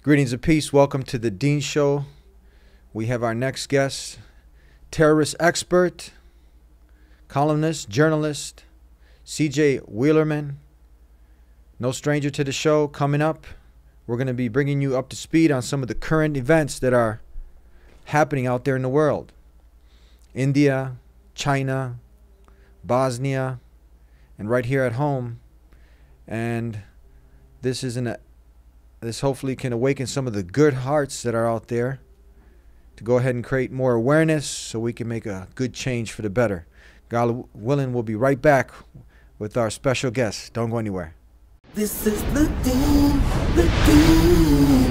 Greetings of peace. Welcome to the Dean Show. We have our next guest, terrorist expert, columnist, journalist, C.J. Wheelerman. No stranger to the show. Coming up, we're going to be bringing you up to speed on some of the current events that are happening out there in the world. India, China, Bosnia, and right here at home. And this hopefully can awaken some of the good hearts that are out there to go ahead and create more awareness so we can make a good change for the better. God willing, we'll be right back with our special guest. Don't go anywhere. This is the Dean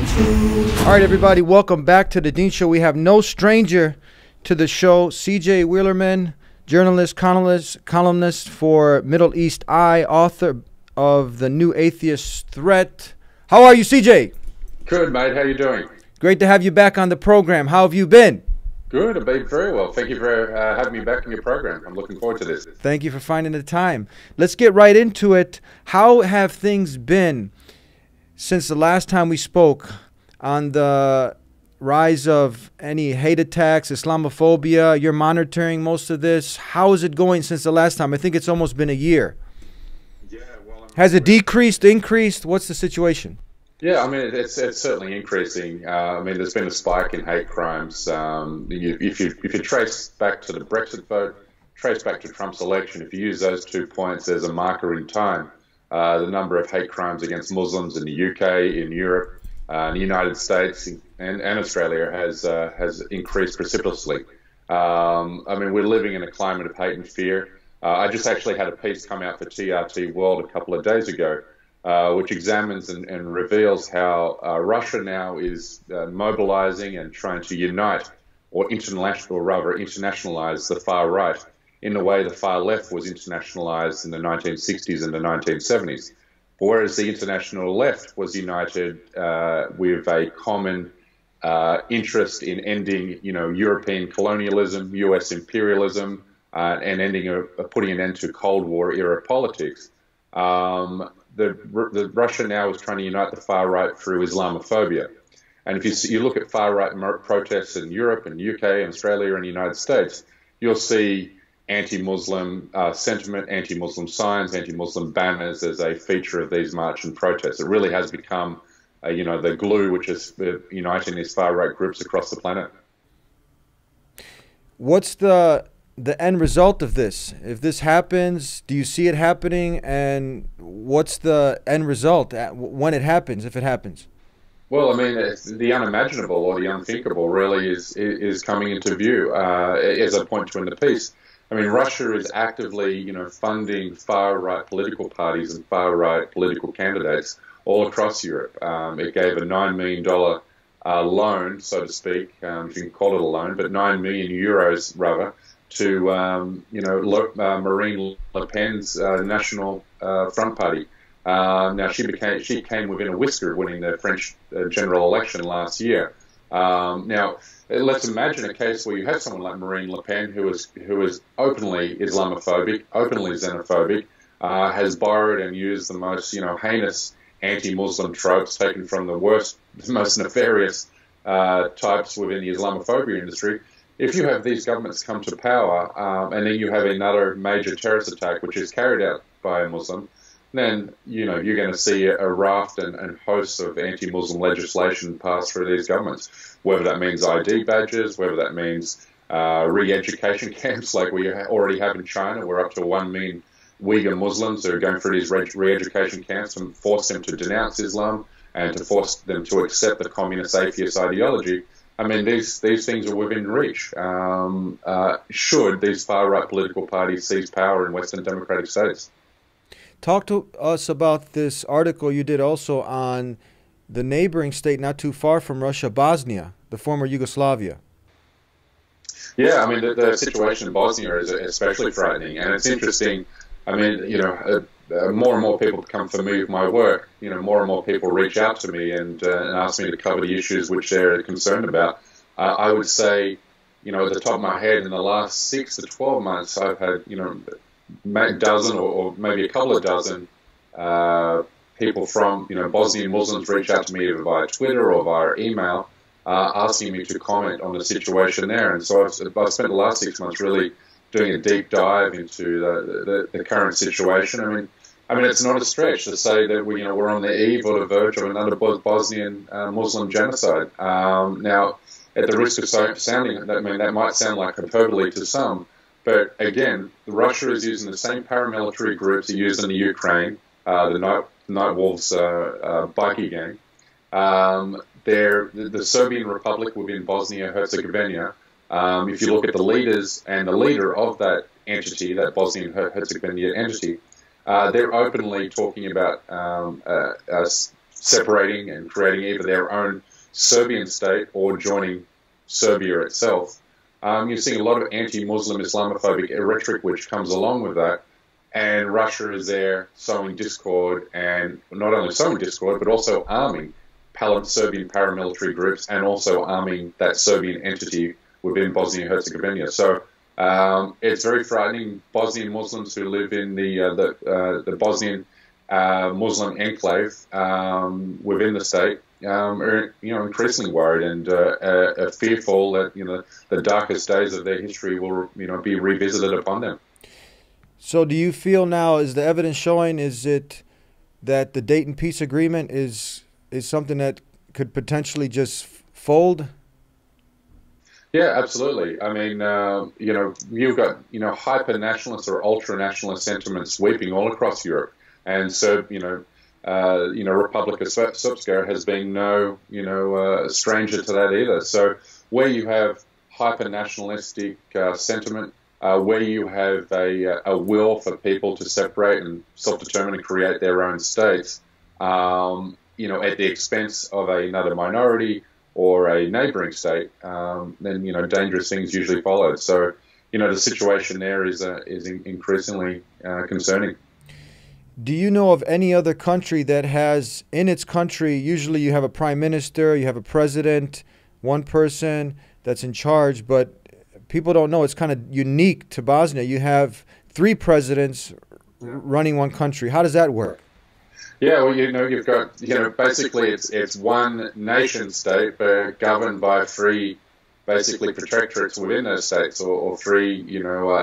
Show. All right, everybody, welcome back to the Dean Show. We have no stranger to the show, C.J. Wheelerman, journalist, columnist for Middle East Eye, author of The New Atheist Threat. How are you, CJ? Good, mate. How you doing? Great to have you back on the program. How have you been? Good. I've been very well. Thank you for having me back in your program. I'm looking forward to this. Thank you for finding the time. Let's get right into it. How have things been since the last time we spoke on the rise of any hate attacks, Islamophobia? You're monitoring most of this. How is it going since the last time? I think it's almost been a year. Has it decreased, increased? What's the situation? Yeah, I mean, it's certainly increasing. I mean, there's been a spike in hate crimes. If you trace back to the Brexit vote, trace back to Trump's election, if you use those 2 points as a marker in time, the number of hate crimes against Muslims in the UK, in Europe, in the United States, and Australia has increased precipitously. I mean, we're living in a climate of hate and fear. I just actually had a piece come out for TRT World a couple of days ago, which examines and reveals how Russia now is mobilizing and trying to unite or internationalize the far right in the way the far left was internationalized in the 1960s and the 1970s. Whereas the international left was united with a common interest in ending, European colonialism, U.S. imperialism, and putting an end to Cold War era politics. The Russia now is trying to unite the far right through Islamophobia. And if you look at far right protests in Europe and UK and Australia and the United States, you'll see anti-Muslim sentiment, anti-Muslim signs, anti-Muslim banners as a feature of these march and protests. It really has become, the glue which is uniting these far right groups across the planet. What's the end result of this? If this happens, do you see it happening? And what's the end result when it happens, if it happens? Well, I mean, the unimaginable or the unthinkable really is coming into view, as I point to in the piece. I mean, Russia is actively, funding far-right political parties and far-right political candidates all across Europe. It gave a $9 million loan, so to speak, if you can call it a loan, but 9 million euros, rather, to Marine Le Pen's National Front Party. Now she came within a whisker of winning the French general election last year. Now let's imagine a case where you have someone like Marine Le Pen who is openly Islamophobic, openly xenophobic, has borrowed and used the most heinous anti-Muslim tropes taken from the worst, most nefarious types within the Islamophobia industry. If you have these governments come to power and then you have another major terrorist attack which is carried out by a Muslim, then you're going to see a raft and hosts of anti-Muslim legislation pass through these governments, whether that means ID badges, whether that means re-education camps like we already have in China. We're up to 1 million Uyghur Muslims who are going through these re-education camps to force them to denounce Islam and to force them to accept the communist atheist ideology. I mean, these things are within reach. Should these far-right political parties seize power in Western democratic states? Talk to us about this article you did also on the neighboring state not too far from Russia, Bosnia, the former Yugoslavia. Yeah, I mean, the situation in Bosnia is especially frightening, and it's interesting. I mean, more and more people become familiar with my work. More and more people reach out to me and ask me to cover the issues which they're concerned about. I would say, at the top of my head, in the last 6 to 12 months, I've had, a dozen or maybe a couple of dozen people from, Bosnian Muslims reach out to me either via Twitter or via email, asking me to comment on the situation there. And so I've spent the last 6 months really doing a deep dive into the current situation. I mean, it's not a stretch to say that we're on the eve or the verge of another Bosnian Muslim genocide. Now, at the risk of sounding, that might sound like hyperbole to some, but again, Russia is using the same paramilitary groups it used in the Ukraine, the Night Wolves bikie gang. The Serbian Republic within Bosnia-Herzegovina. If you look at the leaders and the leader of that entity, that Bosnian-Herzegovina entity, they're openly talking about separating and creating either their own Serbian state or joining Serbia itself. You're seeing a lot of anti-Muslim Islamophobic rhetoric which comes along with that, and Russia is there sowing discord, and not only sowing discord, but also arming Serbian paramilitary groups and also arming that Serbian entity within Bosnia-Herzegovina. So it's very frightening. Bosnian Muslims who live in the Bosnian Muslim enclave within the state are increasingly worried and are fearful that the darkest days of their history will be revisited upon them. So do you feel now, is the evidence showing, is it that the Dayton Peace Agreement is something that could potentially just fold? Yeah, absolutely. I mean, you've got hyper-nationalist or ultra-nationalist sentiments sweeping all across Europe, and so Republic of Srpska has been no stranger to that either. So where you have hyper-nationalistic sentiment, where you have a will for people to separate and self-determine and create their own states, at the expense of another minority or a neighbouring state, then dangerous things usually follow. So the situation there is increasingly concerning. Do you know of any other country that has in its country, usually you have a prime minister, you have a president, one person that's in charge, but people don't know, it's kind of unique to Bosnia. You have 3 presidents running one country. How does that work? Yeah, well, you've got, basically it's one nation state, but governed by 3, basically, protectorates within those states, or 3,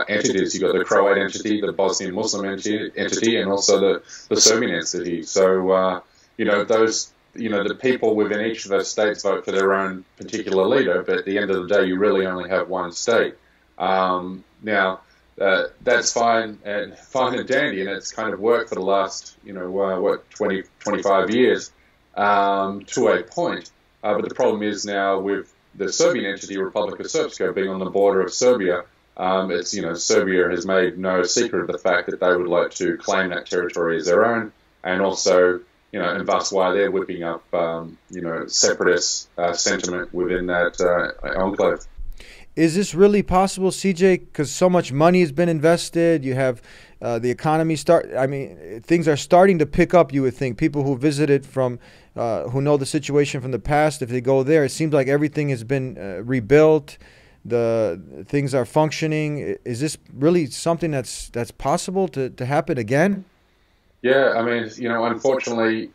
entities. You've got the Croat entity, the Bosnian Muslim entity, and also the Serbian entity. So, those, the people within each of those states vote for their own particular leader, but at the end of the day, you really only have one state. Now, that's fine and dandy, and it's kind of worked for the last, 20, 25 years to a point. But the problem is now with the Serbian entity, Republic of Srpska, being on the border of Serbia, Serbia has made no secret of the fact that they would like to claim that territory as their own, and also, and thus why they're whipping up, separatist sentiment within that enclave. Is this really possible, CJ? Because so much money has been invested. You have the economy things are starting to pick up, you would think. People who visited from, who know the situation from the past, if they go there, it seems like everything has been rebuilt. The things are functioning. Is this really something that's possible to happen again? Yeah, I mean, unfortunately,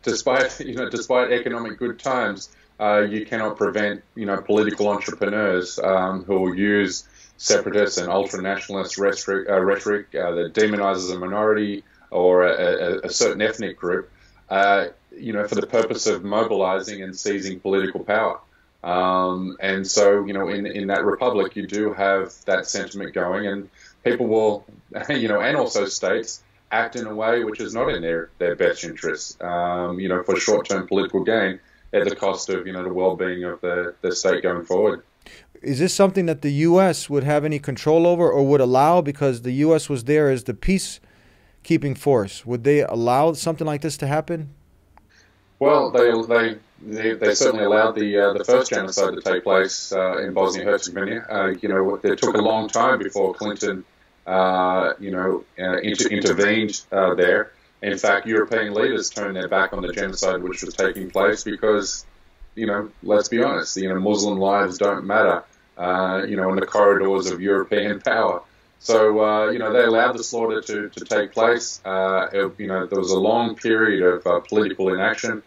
despite economic good times, you cannot prevent, political entrepreneurs who will use separatist and ultra-nationalist rhetoric that demonizes a minority or a certain ethnic group, for the purpose of mobilizing and seizing political power. And so, in that republic, you do have that sentiment going, and people will, and also states act in a way which is not in their best interests, for short-term political gain, at the cost of, the well-being of the state going forward. Is this something that the U.S. would have any control over or would allow, because the U.S. was there as the peacekeeping force? Would they allow something like this to happen? Well, they certainly allowed the first genocide to take place in Bosnia-Herzegovina. It took a long time before Clinton, intervened there. In fact, European leaders turned their back on the genocide which was taking place because, let's be honest, Muslim lives don't matter, in the corridors of European power. So, they allowed the slaughter to take place. There was a long period of political inaction.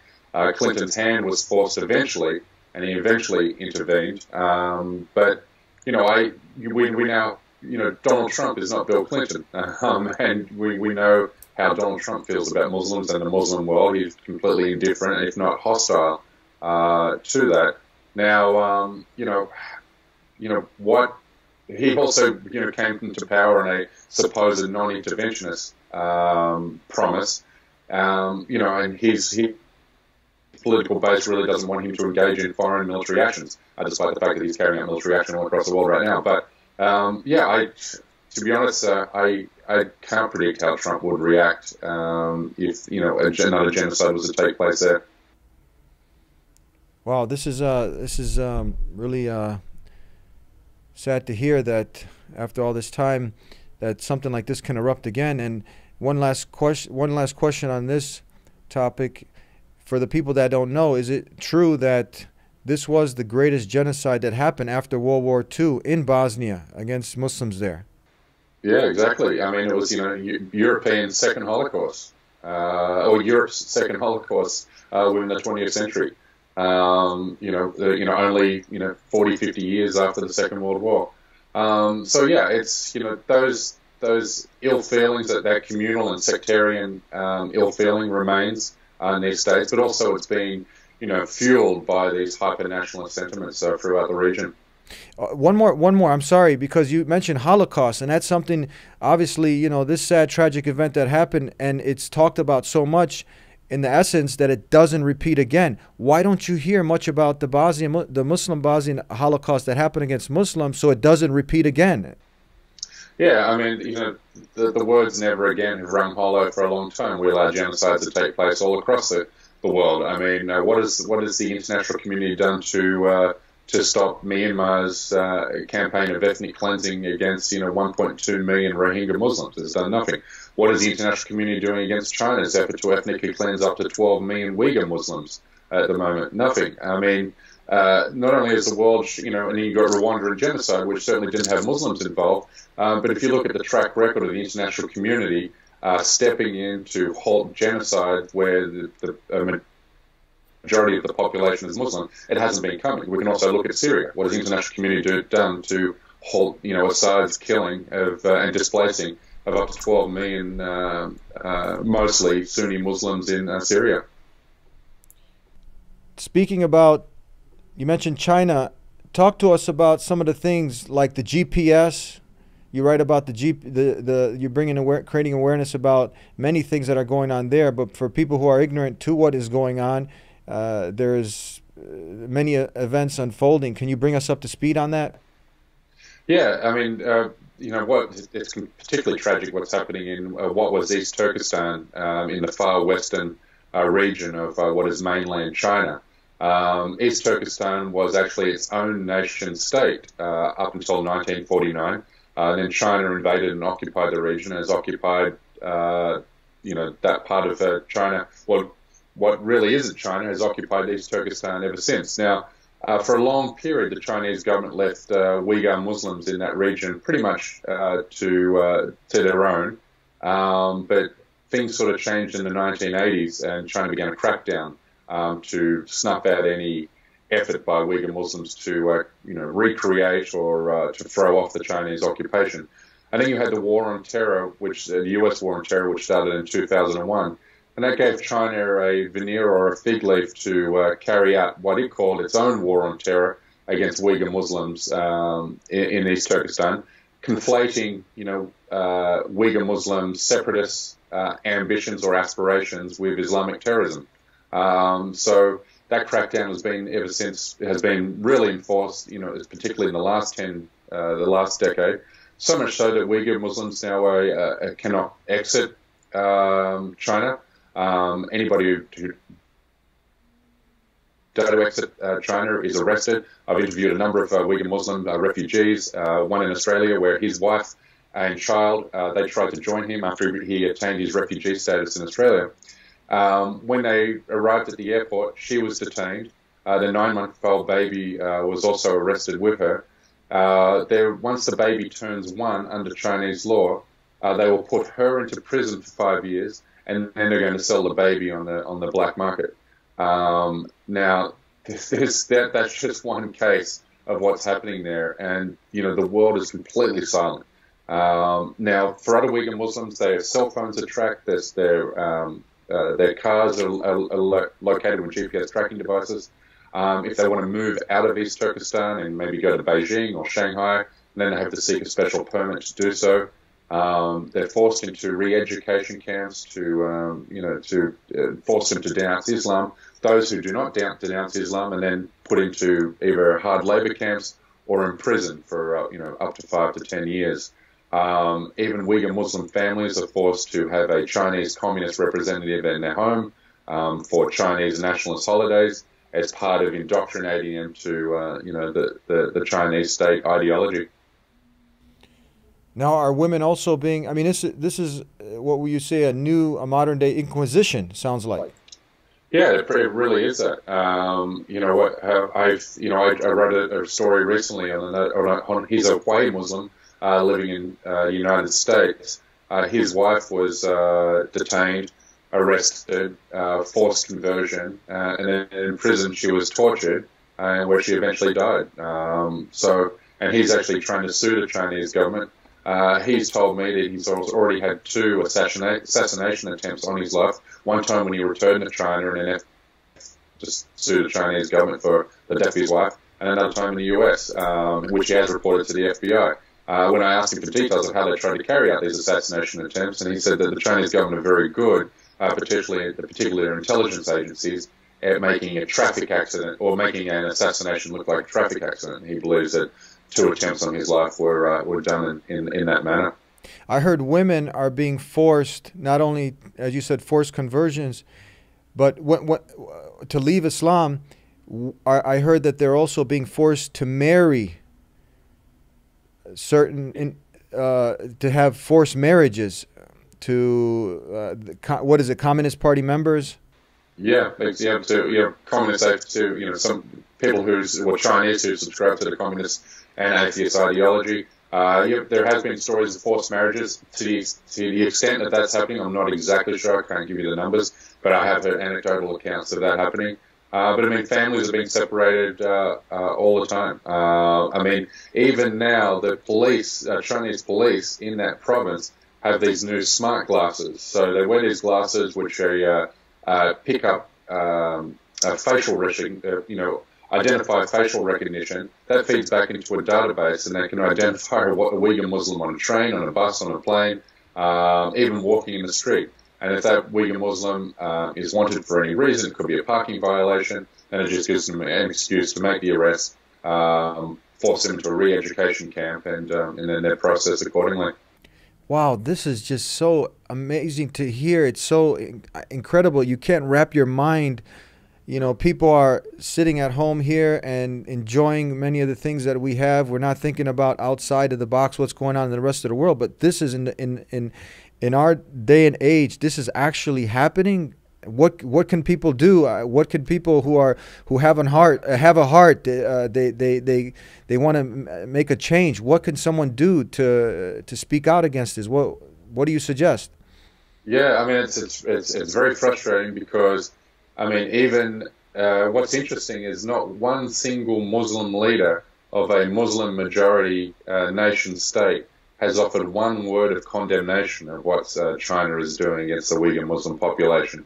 Clinton's hand was forced eventually, and he eventually intervened. But, we now, Donald Trump is not Bill Clinton. And we know how Donald Trump feels about Muslims and the Muslim world. He's completely indifferent, if not hostile, to that. Now, what he also, came into power on a supposed non-interventionist promise, and his political base really doesn't want him to engage in foreign military actions, despite the fact that he's carrying out military action all across the world right now. But to be honest, I can't predict how Trump would react if another genocide was to take place there. Wow, this is really sad to hear that after all this time that something like this can erupt again. And one last question on this topic. For the people that don't know, is it true that this was the greatest genocide that happened after World War II in Bosnia against Muslims there? Yeah, exactly. I mean, it was, Europeans' second Holocaust, or Europe's second Holocaust within the 20th century. Only 40, 50 years after the Second World War. It's those ill feelings, that communal and sectarian ill feeling remains in these states, but also it's being fueled by these hyper nationalist sentiments throughout the region. One more. I'm sorry, because you mentioned Holocaust, and that's something, obviously, this sad, tragic event that happened, and it's talked about so much in the essence that it doesn't repeat again. Why don't you hear much about the Muslim Bosnian Holocaust that happened against Muslims so it doesn't repeat again? Yeah, I mean, the words never again have rung hollow for a long time. We allow genocides to take place all across the world. I mean, what has the international community done to stop Myanmar's campaign of ethnic cleansing against 1.2 million Rohingya Muslims? It's done nothing. What is the international community doing against China's effort to ethnically cleanse up to 12 million Uyghur Muslims at the moment? Nothing. I mean, not only is the world, and you've got Rwanda and genocide, which certainly didn't have Muslims involved, but if you look at the track record of the international community stepping in to halt genocide where the majority of the population is Muslim, it hasn't been coming. We can also look at Syria. What has the international community done to halt, Assad's killing of and displacing of up to 12 million, mostly Sunni Muslims in Syria? Speaking about, you mentioned China. Talk to us about some of the things like the GPS. You write about you're creating awareness about many things that are going on there. But for people who are ignorant to what is going on, there's many events unfolding. Can you bring us up to speed on that? Yeah, I mean, it's particularly tragic what's happening in what was East Turkestan in the far western region of what is mainland China. East Turkestan was actually its own nation state up until 1949. Then China invaded and occupied the region and has occupied, that part of China. Well, what really isn't China has occupied East Turkestan ever since. Now, for a long period, the Chinese government left Uyghur Muslims in that region pretty much to their own. But things sort of changed in the 1980s, and China began a crackdown to snuff out any effort by Uyghur Muslims to recreate or to throw off the Chinese occupation. And then you had the War on Terror, the U.S. War on Terror, which started in 2001. And that gave China a veneer or a fig leaf to carry out what it called its own war on terror against Uyghur Muslims in East Turkestan, conflating, Uyghur Muslim separatist ambitions or aspirations with Islamic terrorism. So that crackdown has been really enforced, particularly in the last decade. So much so that Uyghur Muslims now cannot exit China. Anybody who does exit China is arrested. I've interviewed a number of Uyghur Muslim refugees, one in Australia where his wife and child, they tried to join him after he attained his refugee status in Australia. When they arrived at the airport, she was detained. The 9-month-old baby was also arrested with her. once the baby turns 1 under Chinese law, they will put her into prison for 5 years, and then they're going to sell the baby on the black market. Now, that's just one case of what's happening there, and the world is completely silent. Now, for other Uyghur Muslims, their cell phones are tracked. Their cars are located with GPS tracking devices. If they want to move out of East Turkestan and maybe go to Beijing or Shanghai, then they have to seek a special permit to do so. They're forced into re-education camps to force them to denounce Islam. Those who do not denounce Islam and then put into either hard labor camps or in prison for up to 5 to 10 years. Even Uyghur Muslim families are forced to have a Chinese communist representative in their home for Chinese nationalist holidays as part of indoctrinating them to the Chinese state ideology. Now, are women also being? I mean, this is what would you say a modern day Inquisition sounds like? Yeah, it really is that. I wrote a story recently on he's a white Muslim living in the United States. His wife was detained, arrested, forced conversion, and then in prison she was tortured, where she eventually died. And he's actually trying to sue the Chinese government. He's told me that he's already had 2 assassination attempts on his life. One time when he returned to China and then just sued the Chinese government for the death of his wife, and another time in the US, which he has reported to the FBI. When I asked him for details of how they tried to carry out these assassination attempts, and he said that the Chinese government are very good, particularly their intelligence agencies, at making a traffic accident or making an assassination look like a traffic accident. He believes that 2 attempts on his life were done in that manner. I heard women are being forced, not only, as you said, forced conversions, but to leave Islam. I heard that they're also being forced to marry to have forced marriages to what is it, Communist Party members? Yeah, communists to some people who are Chinese who subscribe to the communist and atheist ideology. There has been stories of forced marriages. To the extent that that's happening, I'm not exactly sure. I can't give you the numbers, but I have heard anecdotal accounts of that happening. But I mean, families are being separated all the time. I mean, even now, the police, Chinese police in that province, have these new smart glasses. So they wear these glasses which pick up facial recognition, identify facial recognition. That feeds back into a database, and they can identify a Uyghur Muslim on a train, on a bus, on a plane, even walking in the street. And if that Uyghur Muslim is wanted for any reason, it could be a parking violation, then it just gives them an excuse to make the arrest, force them to a re-education camp, and then they're processed accordingly. Wow, this is just so amazing to hear. It's so incredible. You can't wrap your mind. People are sitting at home here and enjoying many of the things that we have. We're not thinking about outside of the box, what's going on in the rest of the world. But this is in our day and age. This is actually happening. What can people do? What can people who have a heart? They want to make a change. What can someone do to speak out against this? What do you suggest? Yeah, I mean it's very frustrating because I mean even what's interesting is not one single Muslim leader of a Muslim majority nation state has offered one word of condemnation of what China is doing against the Uyghur Muslim population.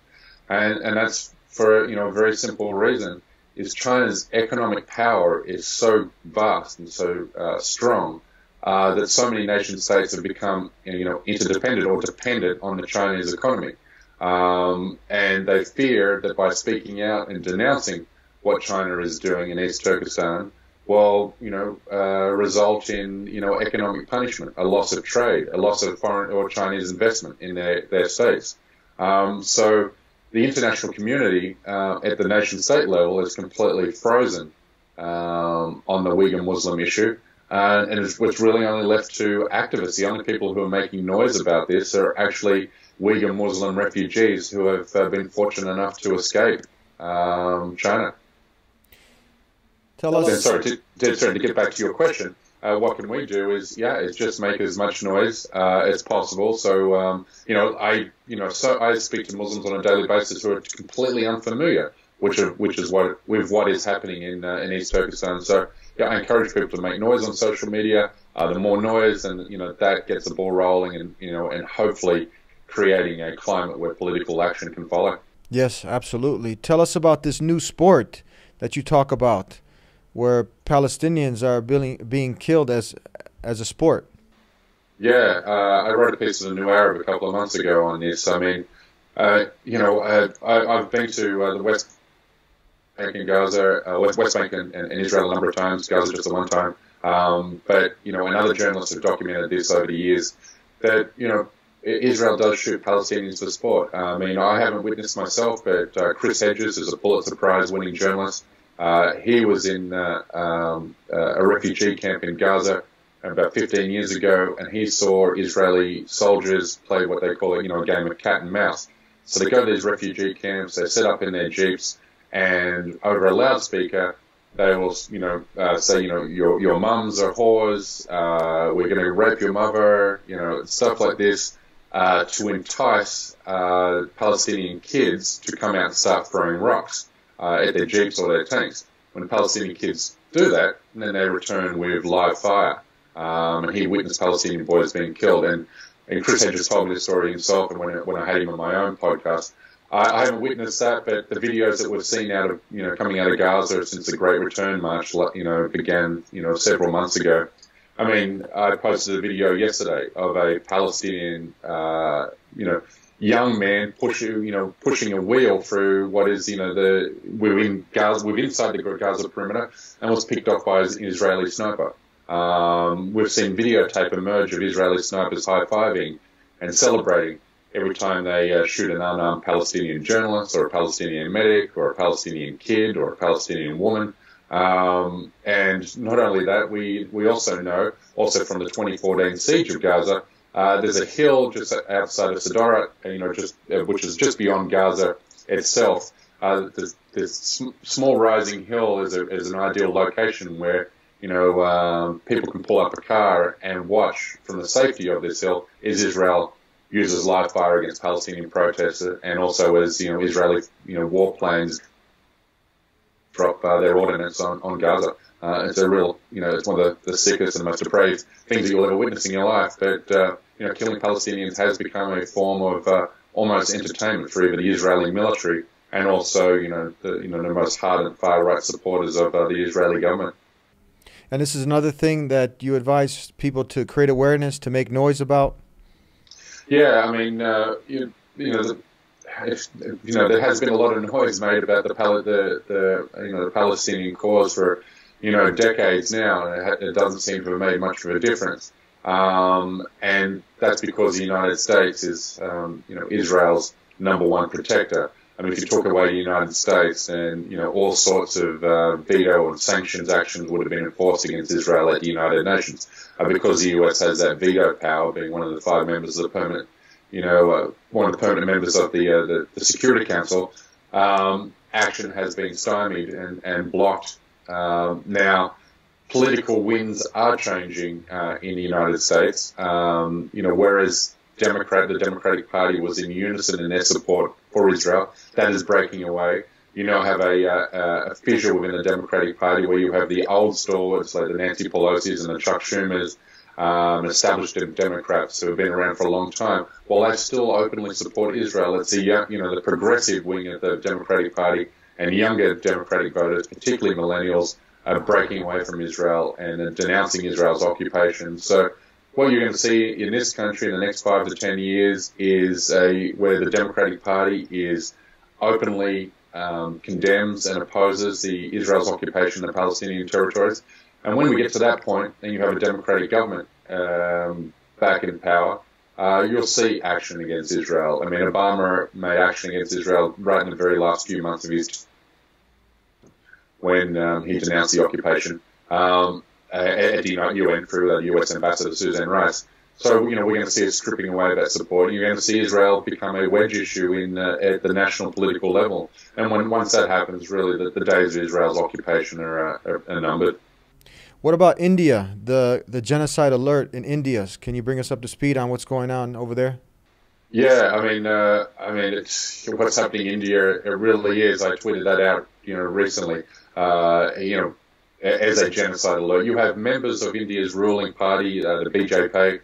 And that's for a very simple reason, is China's economic power is so vast and so strong that so many nation states have become interdependent or dependent on the Chinese economy. And they fear that by speaking out and denouncing what China is doing in East Turkestan will result in economic punishment, a loss of trade, a loss of foreign or Chinese investment in their states. So the international community at the nation-state level is completely frozen on the Uyghur Muslim issue, and it's really only left to activists. The only people who are making noise about this are actually Uyghur Muslim refugees who have been fortunate enough to escape China. Tell us. Sorry, to get back to your question, what can we do is just make as much noise as possible. So I speak to Muslims on a daily basis who are completely unfamiliar which is what is happening in East Turkestan. So I encourage people to make noise on social media. The more noise, and that gets the ball rolling, and hopefully creating a climate where political action can follow. Yes, absolutely. Tell us about this new sport that you talk about, where Palestinians are being killed as a sport. Yeah, I wrote a piece in the New Arab a couple of months ago on this. I mean, I've been to the West Bank and Gaza, West Bank and Israel a number of times, Gaza just the one time. But and other journalists have documented this over the years, that, Israel does shoot Palestinians for sport. I mean, I haven't witnessed myself, but Chris Hedges is a Pulitzer Prize winning journalist. He was in a refugee camp in Gaza about 15 years ago, and he saw Israeli soldiers play what they call a game of cat and mouse. So they go to these refugee camps, they set up in their jeeps, and over a loudspeaker, they will, say, your mums are whores, we're going to rape your mother, stuff like this, to entice Palestinian kids to come out and start throwing rocks at their jeeps or their tanks. When the Palestinian kids do that, then they return with live fire. And he witnessed Palestinian boys being killed. And Chris Hedges told me this story himself, and when I had him on my own podcast. I haven't witnessed that, but the videos that we've seen out of, coming out of Gaza since the Great Return March, began, several months ago. I mean, I posted a video yesterday of a Palestinian, young man pushing a wheel through what is, we're inside the Gaza perimeter, and was picked off by an Israeli sniper. We've seen videotape emerge of Israeli snipers high-fiving and celebrating every time they shoot an unarmed Palestinian journalist or a Palestinian medic or a Palestinian kid or a Palestinian woman. And not only that, we also know, from the 2014 siege of Gaza, there's a hill just outside of Sadorat, which is just beyond Gaza itself. This small rising hill is an ideal location where people can pull up a car and watch from the safety of this hill as Israel uses live fire against Palestinian protesters, and also as Israeli warplanes drop their ordnance on Gaza. It's a real it's one of the sickest and most depraved things that you'll ever witness in your life. But killing Palestinians has become a form of almost entertainment for even the Israeli military, and also the most hardened far right supporters of the Israeli government. And this is another thing that you advise people to create awareness, to make noise about. Yeah, I mean, there has been a lot of noise made about the Palestinian cause for decades now, and it doesn't seem to have made much of a difference. And that's because the United States is Israel's #1 protector. I mean, if you took away the United States, then all sorts of veto and sanctions actions would have been enforced against Israel at the United Nations, because the US has that veto power, being one of the 5 members of the permanent, one of the permanent members of the Security Council. Action has been stymied and blocked. Now, political winds are changing in the United States. Whereas the Democratic Party was in unison in their support for Israel, that is breaking away. You now have a fissure within the Democratic Party where you have the old stalwarts like the Nancy Pelosi's and the Chuck Schumers, established Democrats who have been around for a long time. While they still openly support Israel, it's the progressive wing of the Democratic Party and younger Democratic voters, particularly millennials, are breaking away from Israel and denouncing Israel's occupation. So what you're going to see in this country in the next 5 to 10 years is where the Democratic Party is openly condemns and opposes the Israel's occupation of the Palestinian territories. And when we get to that point, and you have a democratic government back in power, you'll see action against Israel. I mean, Obama made action against Israel right in the very last few months of his when he denounced the occupation at the UN through the US Ambassador Suzanne Rice. So, we're going to see a stripping away of that support. You're going to see Israel become a wedge issue at the national political level. And once that happens, really, the days of Israel's occupation are numbered. What about India? The genocide alert in India. Can you bring us up to speed on what's going on over there? Yeah, it's what's happening in India. It really is. I tweeted that out, recently. As a genocide alert, you have members of India's ruling party, the BJP,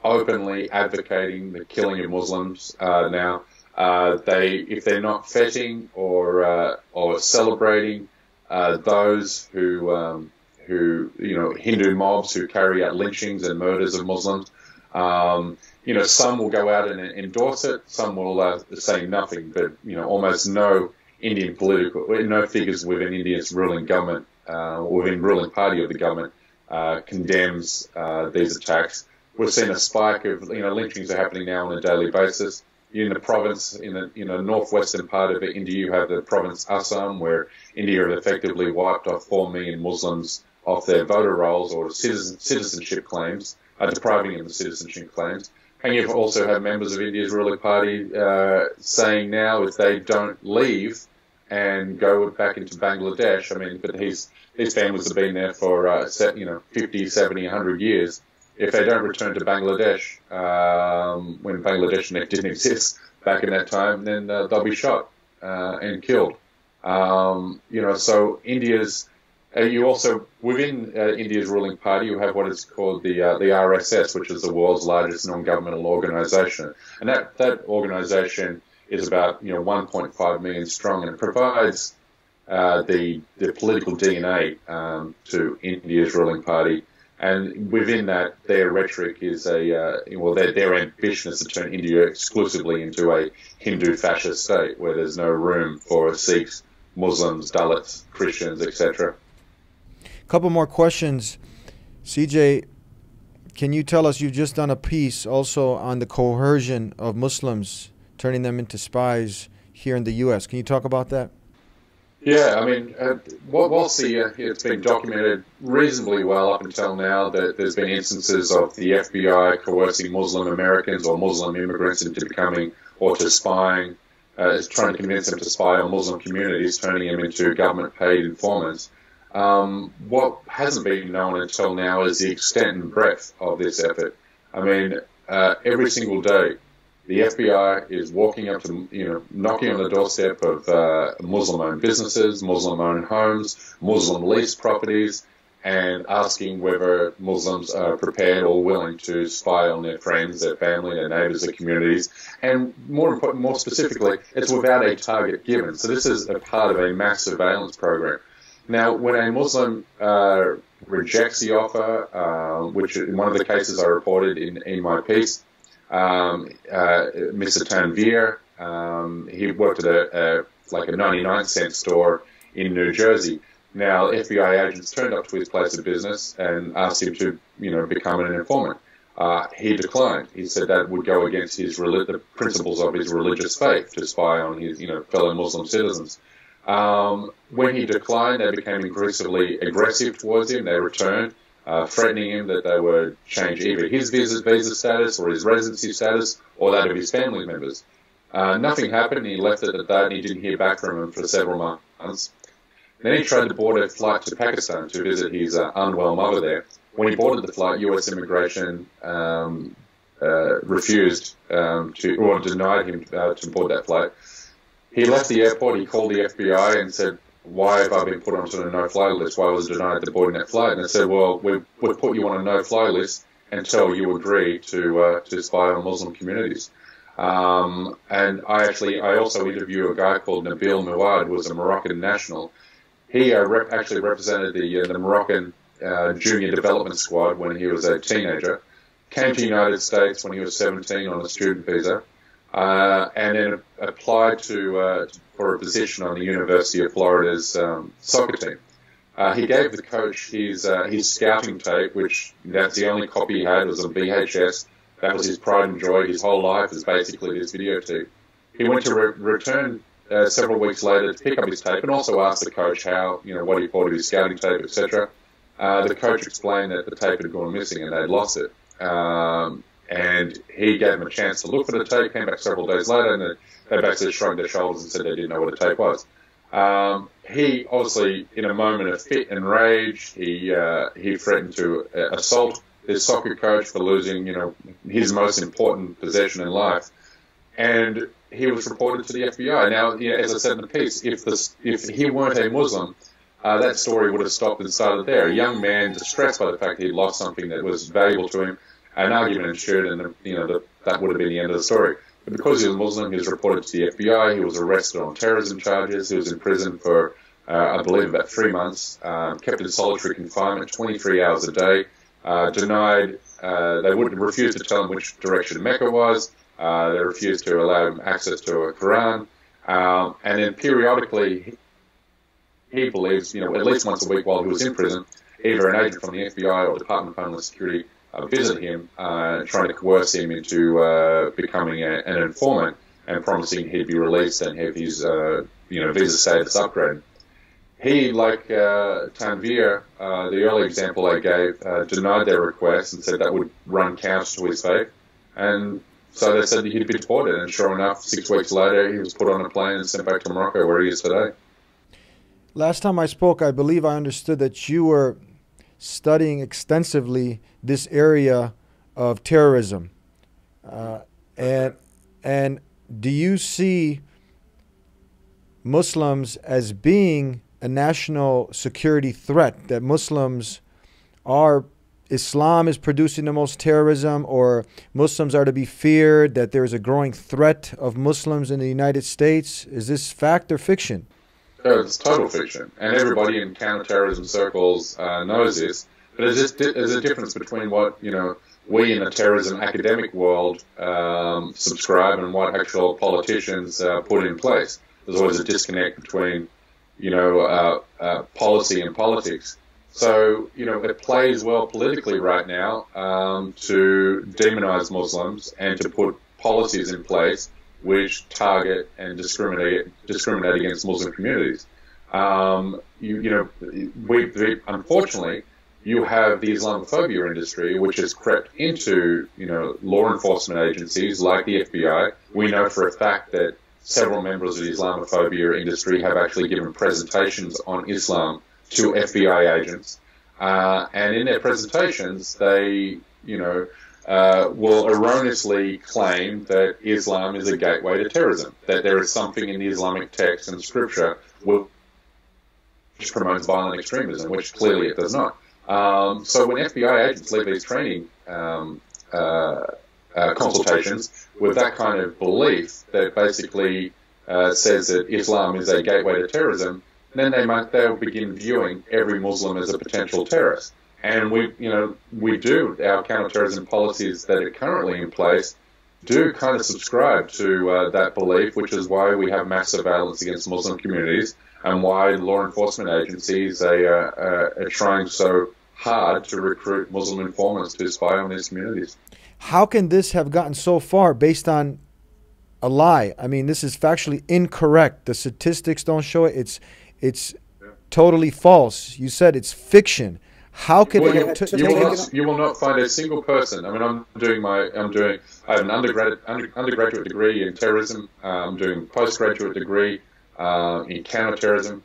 openly advocating the killing of Muslims. Now, if they're not feting or celebrating those who Hindu mobs who carry out lynchings and murders of Muslims. Some will go out and endorse it. Some will say nothing. But almost no no figures within India's ruling government, within ruling party of the government, condemns these attacks. We've seen a spike of lynchings are happening now on a daily basis. In the province, in the northwestern part of India, you have the province Assam, where India have effectively wiped off 4 million Muslims off their voter rolls or citizenship claims, depriving them of citizenship claims. And you've also had members of India's ruling party saying now if they don't leave and go back into Bangladesh, but these families have been there for 50, 70, 100 years. If they don't return to Bangladesh, when Bangladesh didn't exist back in that time, then they'll be shot and killed. So India's you also within India's ruling party, you have what is called the RSS, which is the world's largest non-governmental organisation, and that organisation is about 1.5 million strong, and it provides the political DNA to India's ruling party. And within that, their rhetoric is their ambition is to turn India exclusively into a Hindu fascist state where there's no room for Sikhs, Muslims, Dalits, Christians, etc. Couple more questions. CJ, can you tell us, you've just done a piece also on the coercion of Muslims, turning them into spies here in the U.S. Can you talk about that? Yeah, whilst it's been documented reasonably well up until now that there's been instances of the FBI coercing Muslim Americans or Muslim immigrants into becoming or to spying, trying to convince them to spy on Muslim communities, turning them into government-paid informants. What hasn't been known until now is the extent and breadth of this effort. Every single day, the FBI is walking up to, knocking on the doorstep of Muslim-owned businesses, Muslim-owned homes, Muslim-leased properties, and asking whether Muslims are prepared or willing to spy on their friends, their family, their neighbours, their communities. And more specifically, it's without a target given. So this is a part of a mass surveillance program. Now, when a Muslim rejects the offer, which in one of the cases I reported in my piece, Mr. Tanvir, he worked at a 99-cent store in New Jersey. Now, FBI agents turned up to his place of business and asked him to, become an informant. He declined. He said that would go against the principles of his religious faith to spy on his, fellow Muslim citizens. When he declined, they became increasingly aggressive towards him. They returned, threatening him that they would change either his visa status or his residency status or that of his family members. Nothing happened. He left it at that, and he didn't hear back from him for several months. Then he tried to board a flight to Pakistan to visit his unwell mother there. When he boarded the flight, U.S. immigration refused or denied him to board that flight. He left the airport, he called the FBI and said, why have I been put onto a no-fly list? Why was I denied the boarding that flight? And they said, well, we've put you on a no-fly list until you agree to spy on Muslim communities. And I also interviewed a guy called Nabil Mouad, who was a Moroccan national. He actually represented the Moroccan Junior Development Squad when he was a teenager, came to the United States when he was 17 on a student visa, and then applied for a position on the University of Florida's soccer team. He gave the coach his scouting tape, which that's the only copy he had, was on VHS. That was his pride and joy. His whole life is basically this videotape. He went to return several weeks later to pick up his tape and also asked the coach what he thought of his scouting tape, etc. The coach explained that the tape had gone missing and they'd lost it. And he gave him a chance to look for the tape, came back several days later, and they basically shrugged their shoulders and said they didn't know what a tape was. He obviously, in a moment of fit and rage, he threatened to assault his soccer coach for losing, his most important possession in life, and he was reported to the FBI. Now, as I said in the piece, if he weren't a Muslim, that story would have stopped and started there. A young man distressed by the fact that he'd lost something that was valuable to him, an argument ensued, and that would have been the end of the story. But because he was Muslim, he was reported to the FBI. He was arrested on terrorism charges. He was in prison for, I believe, about 3 months, kept in solitary confinement 23 hours a day, denied, they would refuse to tell him which direction Mecca was. They refused to allow him access to a Quran. And then periodically, he believes, at least once a week while he was in prison, either an agent from the FBI or Department of Homeland Security visit him, trying to coerce him into becoming an informant and promising he'd be released and have his, visa status upgraded. He, like Tanvir, the early example I gave, denied their request and said that would run counter to his faith. And so they said he'd be deported. And sure enough, 6 weeks later, he was put on a plane and sent back to Morocco, where he is today. Last time I spoke, I believe I understood that you were studying extensively this area of terrorism. And do you see Muslims as being a national security threat, that Islam is producing the most terrorism, or Muslims are to be feared, that there is a growing threat of Muslims in the United States? Is this fact or fiction? It's total fiction, and everybody in counterterrorism circles knows this. But there's a difference between what we in the terrorism academic world subscribe and what actual politicians put in place. There's always a disconnect between policy and politics. So it plays well politically right now to demonize Muslims and to put policies in place which target and discriminate against Muslim communities. Unfortunately, you have the Islamophobia industry, which has crept into law enforcement agencies like the FBI. We know for a fact that several members of the Islamophobia industry have actually given presentations on Islam to FBI agents, and in their presentations, they will erroneously claim that Islam is a gateway to terrorism, that there is something in the Islamic text and scripture which promotes violent extremism, which clearly it does not. So when FBI agents leave these training consultations with that kind of belief that basically says that Islam is a gateway to terrorism, then they'll begin viewing every Muslim as a potential terrorist. And our counterterrorism policies that are currently in place do kind of subscribe to that belief, which is why we have mass surveillance against Muslim communities and why law enforcement agencies are trying so hard to recruit Muslim informants to spy on these communities. How can this have gotten so far based on a lie? I mean, this is factually incorrect. The statistics don't show it. It's totally false. You said it's fiction. How could you will not find a single person. I mean, I have an undergraduate degree in terrorism. I'm doing a postgraduate degree in counterterrorism.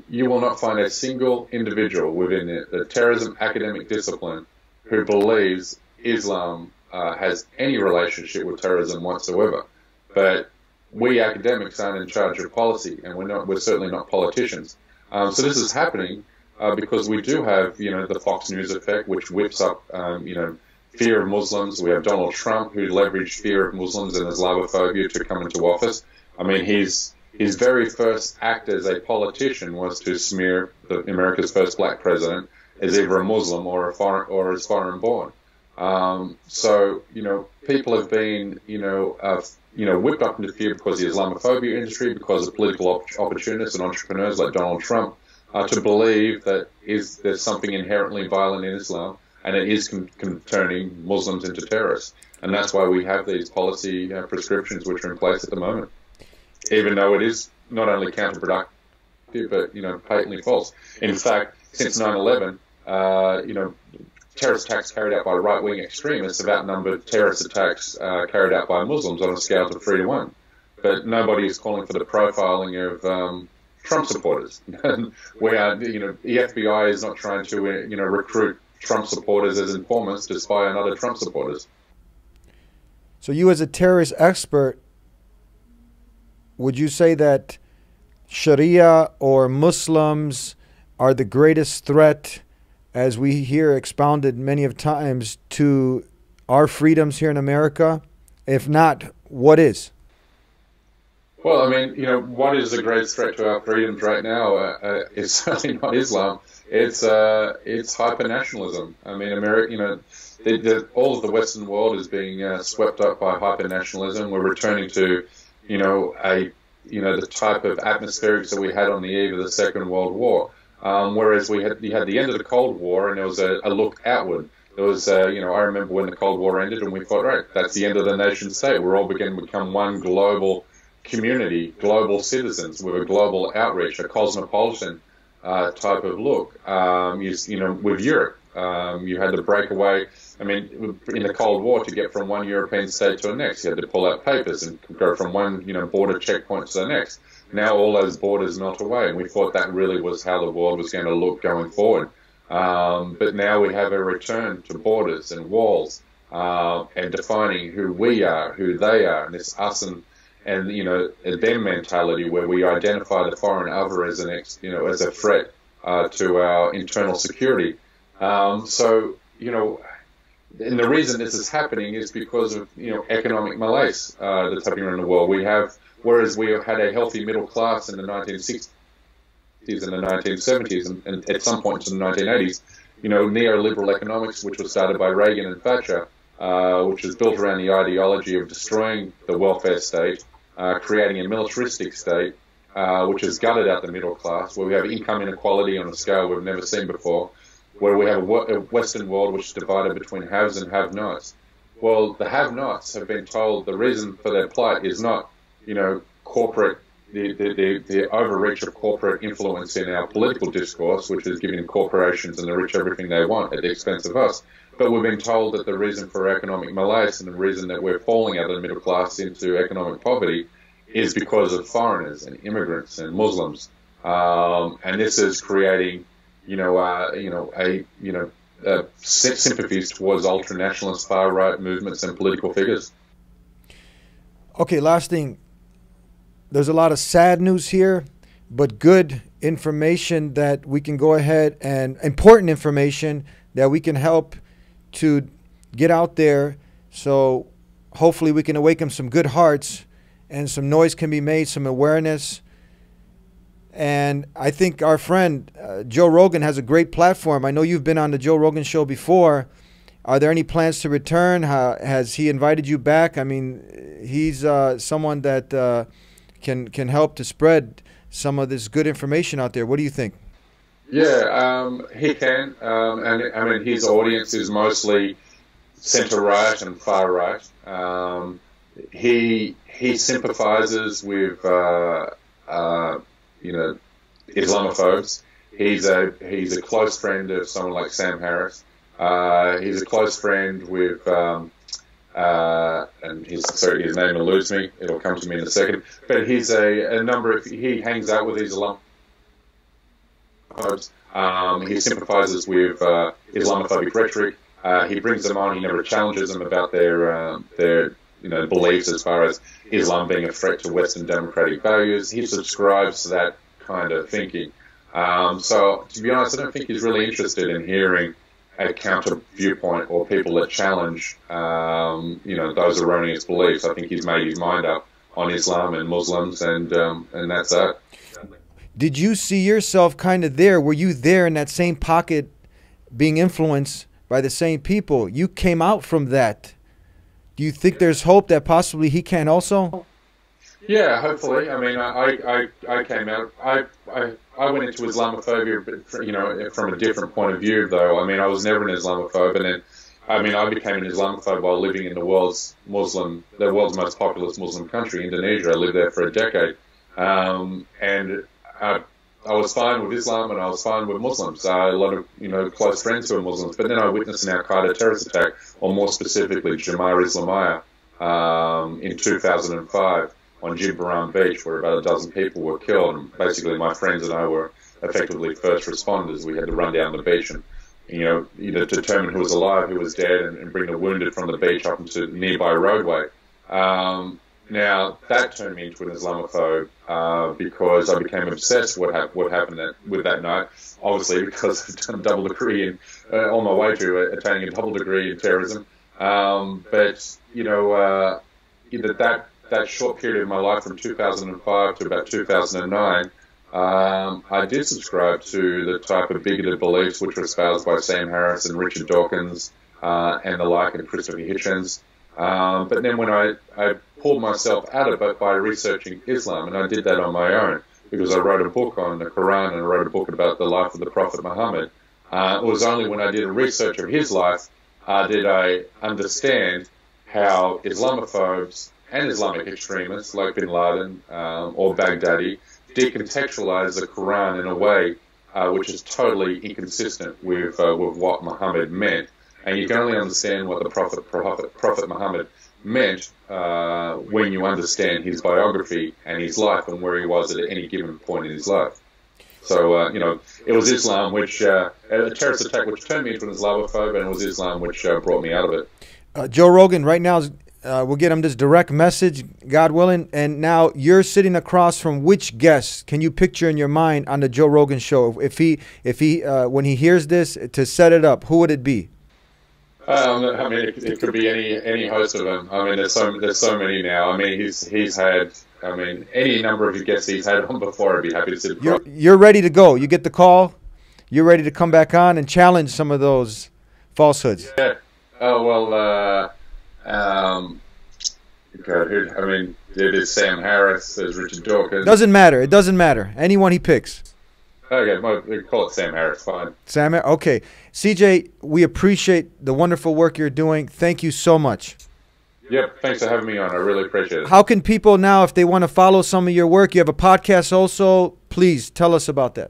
You will not find a single individual within the terrorism academic discipline who believes Islam has any relationship with terrorism whatsoever. But we academics aren't in charge of policy, and we're certainly not politicians. So this is happening because we do have, the Fox News effect, which whips up, fear of Muslims. We have Donald Trump, who leveraged fear of Muslims and Islamophobia to come into office. I mean, his very first act as a politician was to smear America's first black president as either a Muslim or as foreign born. So people have been whipped up into fear because of the Islamophobia industry, because of political opportunists and entrepreneurs like Donald Trump, to believe that there's something inherently violent in Islam, and it is turning Muslims into terrorists. And that's why we have these policy prescriptions which are in place at the moment, even though it is not only counterproductive, but, patently false. In fact, since 9/11, terrorist attacks carried out by right-wing extremists have outnumbered terrorist attacks carried out by Muslims on a scale of 3 to 1. But nobody is calling for the profiling Trump supporters. We are, the FBI is not trying to, recruit Trump supporters as informants to spy on other Trump supporters. So you as a terrorist expert, would you say that Sharia or Muslims are the greatest threat, as we hear expounded many of times, to our freedoms here in America? If not, what is? Well, I mean, what is the greatest threat to our freedoms right now? It's certainly not Islam. It's hyper-nationalism. I mean, America, all of the Western world is being swept up by hyper-nationalism. We're returning to, the type of atmospherics that we had on the eve of the Second World War. Whereas you had the end of the Cold War, and there was a look outward. There was, I remember when the Cold War ended, and we thought, right, that's the end of the nation state. We're all beginning to become one global community, global citizens with a global outreach, a cosmopolitan type of look. With Europe, you had to break away. I mean, in the Cold War, to get from one European state to the next, you had to pull out papers and go from one, border checkpoint to the next. Now all those borders melt away, and we thought that really was how the world was going to look going forward. But now we have a return to borders and walls, and defining who we are, who they are, and this us and a them mentality where we identify the foreign other as as a threat to our internal security. And the reason this is happening is because of economic malaise that's happening around the world. Whereas we have had a healthy middle class in the 1960s and the 1970s, and at some point in the 1980s, neoliberal economics, which was started by Reagan and Thatcher, which is built around the ideology of destroying the welfare state, creating a militaristic state, which has gutted out the middle class, where we have income inequality on a scale we've never seen before, where we have a Western world which is divided between haves and have-nots. Well, the have-nots have been told the reason for their plight is not, corporate, the overreach of corporate influence in our political discourse, which is giving corporations and the rich everything they want at the expense of us. But we've been told that the reason for economic malaise and the reason that we're falling out of the middle class into economic poverty is because of foreigners and immigrants and Muslims. And this is creating, sympathies towards ultra-nationalist far-right movements and political figures. Okay, last thing. There's a lot of sad news here, but good information that we can go ahead and important information that we can help to get out there. So hopefully we can awaken some good hearts and some noise can be made, some awareness. And I think our friend Joe Rogan has a great platform. I know you've been on the Joe Rogan show before. Are there any plans to return? Has he invited you back? I mean, he's someone that can help to spread some of this good information out there. What do you think? Yeah, he can. And I mean, his audience is mostly centre-right and far-right. He sympathises with, Islamophobes. He's a close friend of someone like Sam Harris. He's a close friend with, and his name eludes me. It'll come to me in a second. But he's he hangs out with these Islamophobes. He sympathises with Islamophobic rhetoric. He brings them on. He never challenges them about their beliefs as far as Islam being a threat to Western democratic values. He subscribes to that kind of thinking. So, to be honest, I don't think he's really interested in hearing a counter viewpoint or people that challenge, those erroneous beliefs. I think he's made his mind up on Islam and Muslims, and that's that. Did you see yourself kind of there? Were you there in that same pocket, being influenced by the same people? You came out from that. Do you think there's hope that possibly he can also? Yeah, hopefully. I mean, I came out. I went into Islamophobia, but, from a different point of view, though. I mean, I was never an Islamophobe, and then, I became an Islamophobe while living in the world's most populous Muslim country, Indonesia. I lived there for a decade, and I was fine with Islam and I was fine with Muslims. A lot of close friends who are Muslims, but then I witnessed an Al Qaeda terrorist attack, or more specifically, Jamar Islamiyah, in 2005. on Jibbaran Beach, where about a dozen people were killed. And basically, my friends and I were effectively first responders. We had to run down the beach and, either determine who was alive, who was dead, and bring the wounded from the beach up into the nearby roadway. Now, that turned me into an Islamophobe because I became obsessed with what happened with that night. Obviously, because I've done a double degree on my way to attaining a double degree in terrorism. But that short period of my life from 2005 to about 2009, I did subscribe to the type of bigoted beliefs which were espoused by Sam Harris and Richard Dawkins and the like, and Christopher Hitchens. But then when I pulled myself out of it by researching Islam, and I did that on my own because I wrote a book on the Quran and I wrote a book about the life of the Prophet Muhammad. It was only when I did a research of his life did I understand how Islamophobes and Islamic extremists like Bin Laden or Baghdadi decontextualize the Quran in a way which is totally inconsistent with what Muhammad meant. And you can only understand what the Prophet Muhammad meant when you understand his biography and his life and where he was at any given point in his life. So, it was Islam which, a terrorist attack which turned me into an Islamophobe, and it was Islam which brought me out of it. Joe Rogan, right now, we'll get him this direct message, God willing. And now you're sitting across from which guest can you picture in your mind on the Joe Rogan show? If he, when he hears this, to set it up, who would it be? It could be any host of them. There's so many now. He's had, any number of guests he's had on before. I'd be happy to sit across. You're ready to go. You get the call. You're ready to come back on and challenge some of those falsehoods. Yeah. Oh well. There's Sam Harris. There's Richard Dawkins. Doesn't matter. It doesn't matter. Anyone he picks. Okay, we call it Sam Harris, fine. Sam, okay. CJ, we appreciate the wonderful work you're doing. Thank you so much. Yep, thanks for having me on. I really appreciate it. How can people now, if they want to follow some of your work, you have a podcast also, please tell us about that.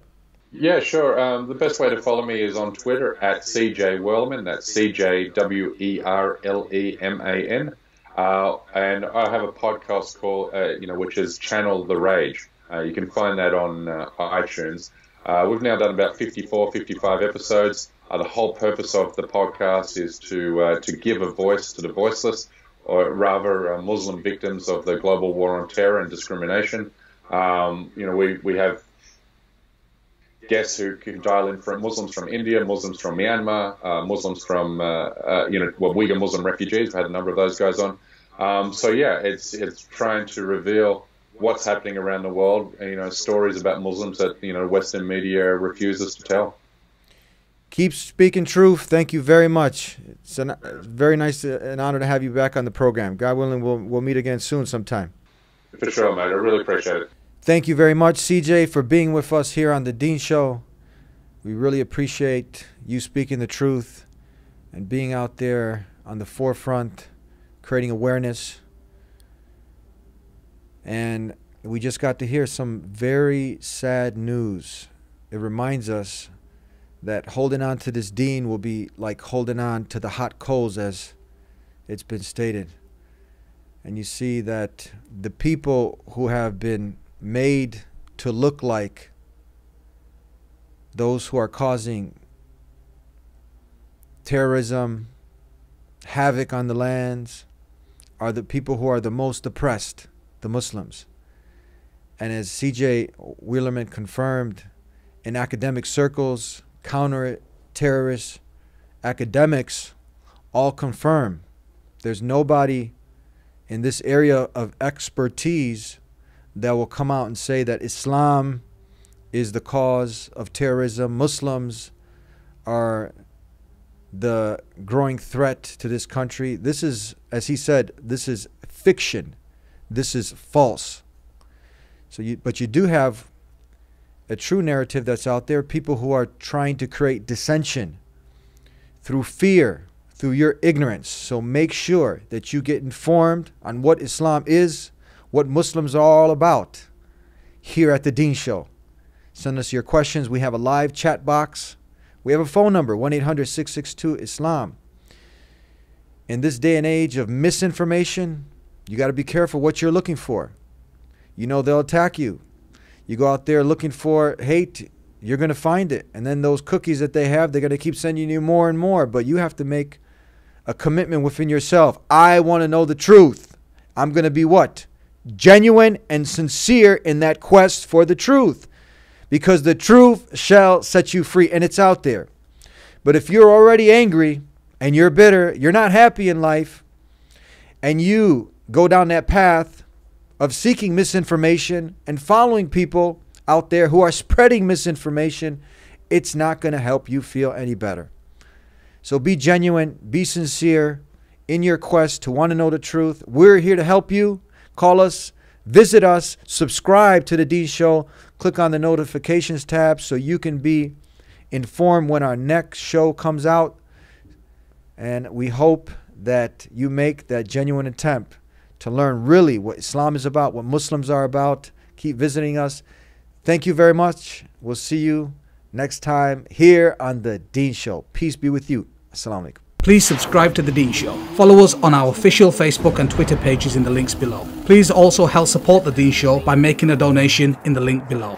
Yeah, sure. The best way to follow me is on Twitter at CJ Werleman. That's CJWERLEMAN. And I have a podcast called, which is Channel the Rage. You can find that on iTunes. We've now done about 54, 55 episodes. The whole purpose of the podcast is to give a voice to the voiceless, or rather Muslim victims of the global war on terror and discrimination. We have guests who can dial in from Muslims from India, Muslims from Myanmar, Muslims from, Uyghur Muslim refugees. We've had a number of those guys on. It's trying to reveal what's happening around the world, stories about Muslims that, Western media refuses to tell. Keep speaking truth. Thank you very much. It's very nice, an honor to have you back on the program. God willing, we'll meet again soon sometime. For sure, mate. I really appreciate it. Thank you very much, CJ, for being with us here on The Dean Show. We really appreciate you speaking the truth and being out there on the forefront, creating awareness. And we just got to hear some very sad news. It reminds us that holding on to this Dean will be like holding on to the hot coals, as it's been stated. And you see that the people who have been made to look like those who are causing terrorism, havoc on the lands, are the people who are the most oppressed, the Muslims. And as C.J. Wheelerman confirmed, in academic circles, counter-terrorist academics all confirm there's nobody in this area of expertise that will come out and say that Islam is the cause of terrorism. Muslims are the growing threat to this country. This is, as he said, this is fiction. This is false. But you do have a true narrative that's out there, people who are trying to create dissension through fear, through your ignorance. So make sure that you get informed on what Islam is, what Muslims are all about here at The Dean Show. Send us your questions. We have a live chat box. We have a phone number, 1-800-662-ISLAM. In this day and age of misinformation, you got to be careful what you're looking for. you know they'll attack you. You go out there looking for hate, you're going to find it. And then those cookies that they have, they're going to keep sending you more and more. But you have to make a commitment within yourself. I want to know the truth. I'm going to be what? Genuine and sincere in that quest for the truth. Because the truth shall set you free, and it's out there. But if you're already angry and you're bitter, you're not happy in life, and you go down that path of seeking misinformation and following people out there who are spreading misinformation, it's not going to help you feel any better. So be genuine, be sincere in your quest to want to know the truth. We're here to help you. Call us, visit us, subscribe to The Dean Show. Click on the notifications tab so you can be informed when our next show comes out. And we hope that you make that genuine attempt to learn really what Islam is about, what Muslims are about. Keep visiting us. Thank you very much. We'll see you next time here on The Dean Show. Peace be with you. Assalamu alaikum. Please subscribe to The Dean Show. Follow us on our official Facebook and Twitter pages in the links below. Please also help support The Dean Show by making a donation in the link below.